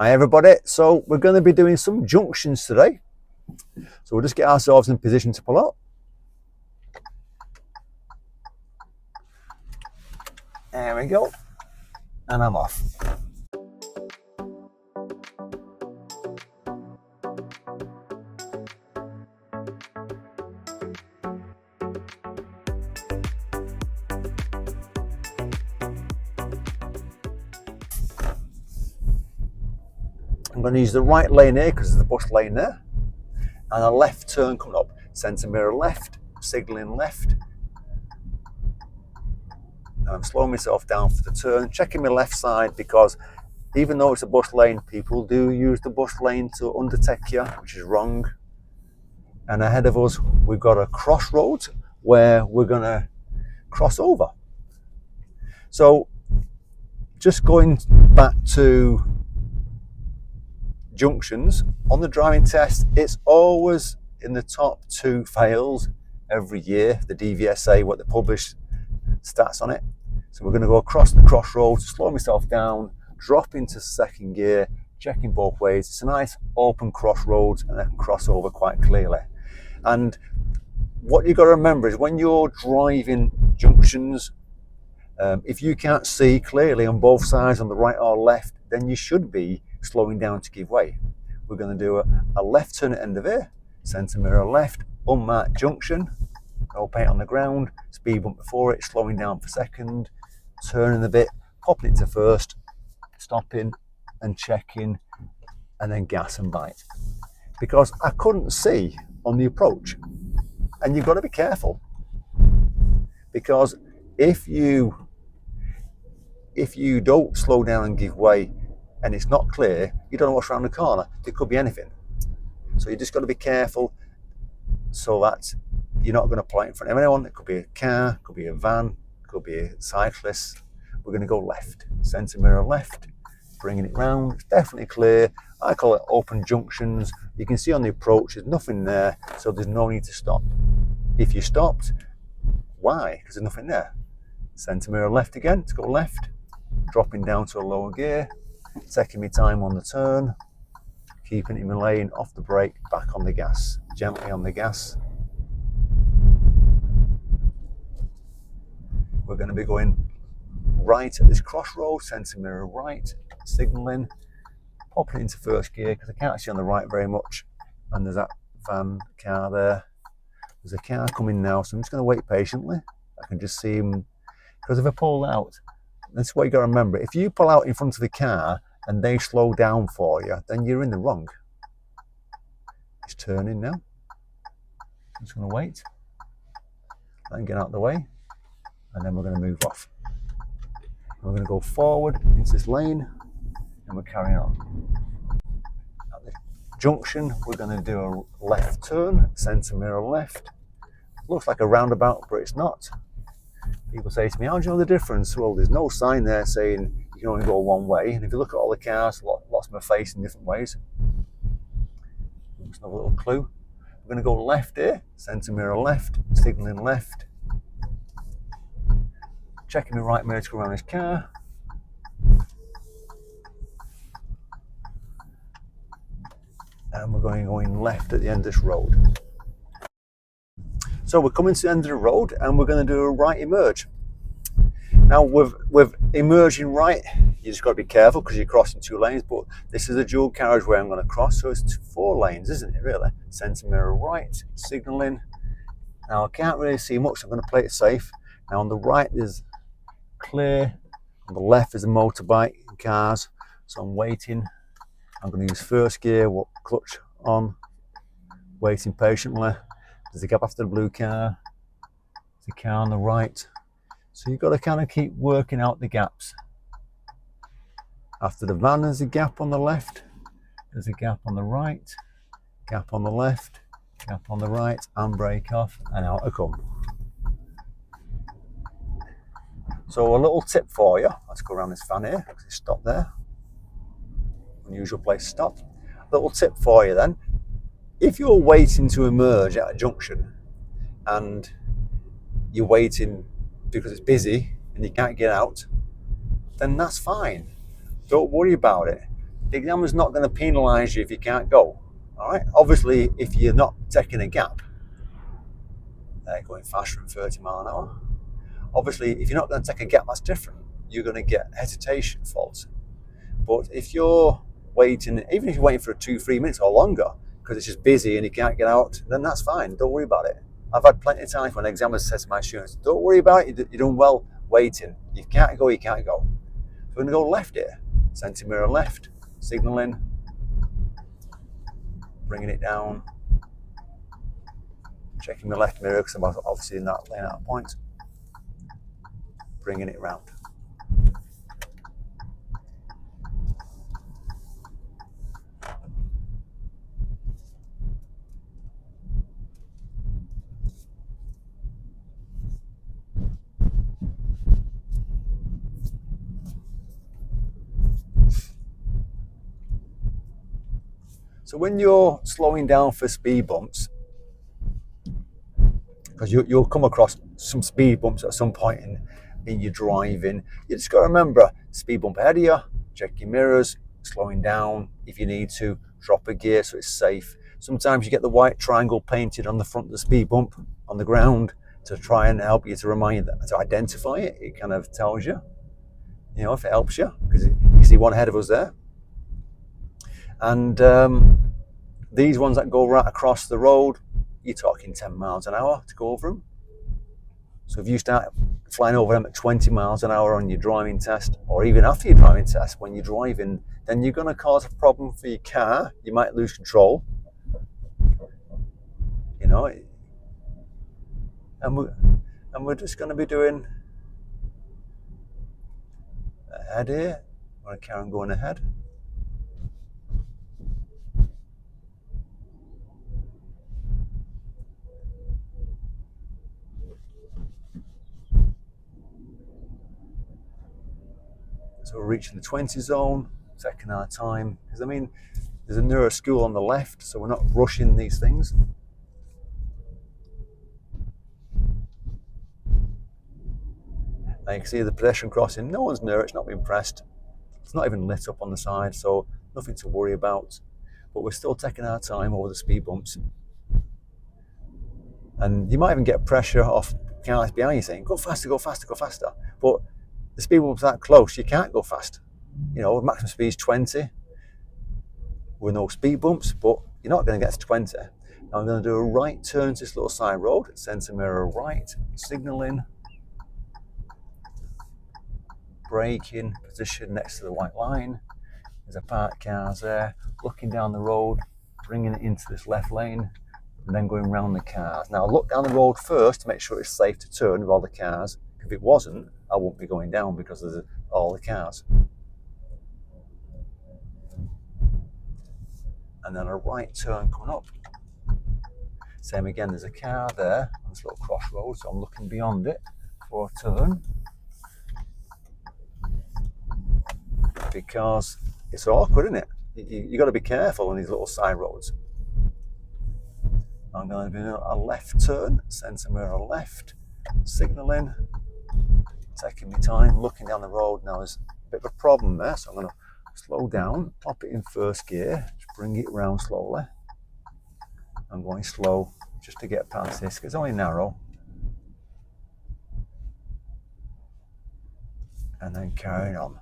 Hi everybody, so we're going to be doing some junctions today. So we'll just get ourselves in position to pull out. There we go, and I'm off. I'm going to use the right lane here because there's the bus lane there, and a left turn coming up. Centre mirror left, signalling left. And I'm slowing myself down for the turn, checking my left side because even though it's a bus lane, people do use the bus lane to undertake you, which is wrong. And ahead of us, we've got a crossroads where we're going to cross over. So just going back to junctions, on the driving test, it's always in the top 2 fails every year, the DVSA, what they publish stats on it. So we're going to go across the crossroads, slow myself down, drop into second gear, checking both ways. It's a nice open crossroads and I can cross over quite clearly. And what you've got to remember is when you're driving junctions, if you can't see clearly on both sides, on the right or left, then you should be slowing down to give way. We're going to do a left turn at the end of here, centre mirror left, unmarked junction, no paint on the ground, speed bump before it, slowing down for second, turning a bit, popping it to first, stopping and checking, and then gas and bite. Because I couldn't see on the approach, and you've got to be careful, because if you don't slow down and give way and it's not clear, you don't know what's around the corner. It could be anything. So you just got to be careful so that you're not going to pull out in front of anyone. It could be a car, could be a van, could be a cyclist. We're going to go left, centre mirror left, bringing it round. It's definitely clear. I call it open junctions. You can see on the approach there's nothing there, so there's no need to stop. If you stopped, why? Because there's nothing there. Centre mirror left again, to go left, dropping down to a lower gear, taking my time on the turn, keeping it in my lane, off the brake, back on the gas, gently on the gas. We're going to be going right at this crossroad, centre mirror right, signalling, popping it into first gear because I can't see on the right very much, and there's that van car there. There's a car coming now, so I'm just going to wait patiently. I can just see him, because if I pull out, that's what you got to remember. If you pull out in front of the car and they slow down for you, then you're in the wrong. It's turning now. I'm just going to wait and get out of the way, and then we're going to move off. We're going to go forward into this lane and we're carrying on. At the junction, we're going to do a left turn, centre mirror left. Looks like a roundabout, but it's not. People say to me, how do you know the difference? Well, there's no sign there saying you can only go one way. And if you look at all the cars, lots of them are facing different ways. Just another little clue. We're going to go left here, centre mirror left, signalling left. Checking the right mirror to go around this car. And we're going left at the end of this road. So we're coming to the end of the road and we're going to do a right emerge. Now with emerging right, you just got to be careful because you're crossing 2 lanes, but this is a dual carriageway I'm going to cross, so it's 4 lanes, isn't it really? Centre mirror right, signalling. Now I can't really see much, so I'm going to play it safe. Now on the right there's clear, on the left is a motorbike and cars, so I'm waiting. I'm going to use first gear, clutch on, waiting patiently. There's a gap after the blue car, there's a car on the right, so you've got to kind of keep working out the gaps. After the van there's a gap on the left, there's a gap on the right, gap on the left, gap on the right, and brake off, and out I come. So a little tip for you, let's go around this van here, because it's stopped there. Unusual place to stop. Little tip for you then, if you're waiting to emerge at a junction and you're waiting because it's busy and you can't get out, then that's fine. Don't worry about it. the examiner's not going to penalise you if you can't go. All right. Obviously, if you're not taking a gap, going faster than 30 miles an hour. Obviously, if you're not going to take a gap, that's different. You're going to get hesitation faults. But if you're waiting, even if you're waiting for 2-3 minutes or longer, because it's just busy and you can't get out, then that's fine. Don't worry about it. I've had plenty of times when examiners says to my students, don't worry about it, you're doing well waiting. You can't go, you can't go. So we're going to go left here. Centre mirror left, signalling, bringing it down, checking my left mirror because I'm obviously in that lane out point, bringing it round. So when you're slowing down for speed bumps, because you'll come across some speed bumps at some point in your driving, you just got to remember, speed bump ahead of you, check your mirrors, slowing down if you need to, drop a gear so it's safe. Sometimes you get the white triangle painted on the front of the speed bump on the ground to try and help you to remind you to identify it. It kind of tells you, if it helps you, because you see one ahead of us there. And these ones that go right across the road, you're talking 10 miles an hour to go over them. So if you start flying over them at 20 miles an hour on your driving test, or even after your driving test, when you're driving, then you're going to cause a problem for your car. You might lose control. And we're just going to be doing ahead here. I'm going to carry on going ahead. So we're reaching the 20 zone, taking our time. Because there's a neuro school on the left, so we're not rushing these things. Now you can see the pedestrian crossing, no one's near it, it's not been pressed. It's not even lit up on the side, so nothing to worry about. But we're still taking our time over the speed bumps. And you might even get pressure off cars behind you saying, go faster, go faster, go faster. But the speed bumps are that close, you can't go fast. Maximum speed is 20 with no speed bumps, but you're not going to get to 20. Now I'm going to do a right turn to this little side road, centre mirror right, signalling, braking, position next to the white line. There's a parked cars there, looking down the road, bringing it into this left lane, and then going round the cars. Now look down the road first to make sure it's safe to turn with all the cars. If it wasn't, I wouldn't be going down because there's all the cars. And then a right turn coming up. Same again, there's a car there on this little crossroads, so I'm looking beyond it for a turn. Because it's awkward, isn't it? You've got to be careful on these little side roads. I'm going to do a left turn, centre mirror left, signalling, taking my time, looking down the road. Now there's a bit of a problem there, so I'm going to slow down, pop it in first gear, just bring it round slowly. I'm going slow just to get past this, because it's only narrow. And then carrying on.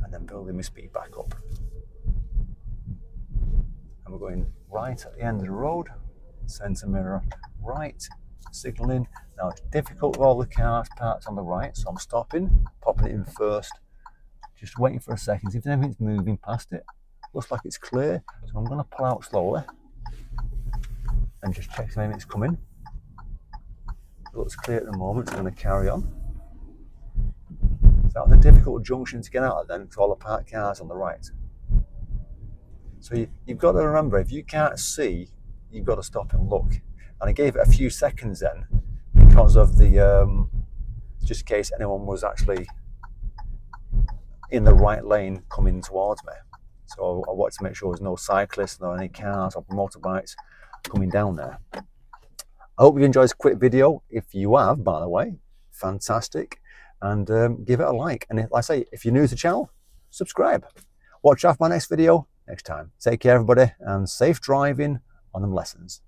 And then building my speed back up. And we're going right at the end of the road, centre mirror right, signalling. Now it's difficult with all the cars parked on the right, so I'm stopping, popping it in first, just waiting for a second, see if anything's moving past it. Looks like it's clear, so I'm going to pull out slowly and just check if anything's coming. It looks clear at the moment, so I'm going to carry on. So that was a difficult junction to get out of then, because all the parked cars on the right. So you've got to remember, if you can't see, you've got to stop and look. And I gave it a few seconds then, because of the, just in case anyone was actually in the right lane coming towards me. So I wanted to make sure there's no cyclists, no any cars or motorbikes coming down there. I hope you enjoyed this quick video. If you have, by the way, fantastic. And give it a like. And like I say, if you're new to the channel, subscribe. Watch out for my next video next time. Take care, everybody, and safe driving on them lessons.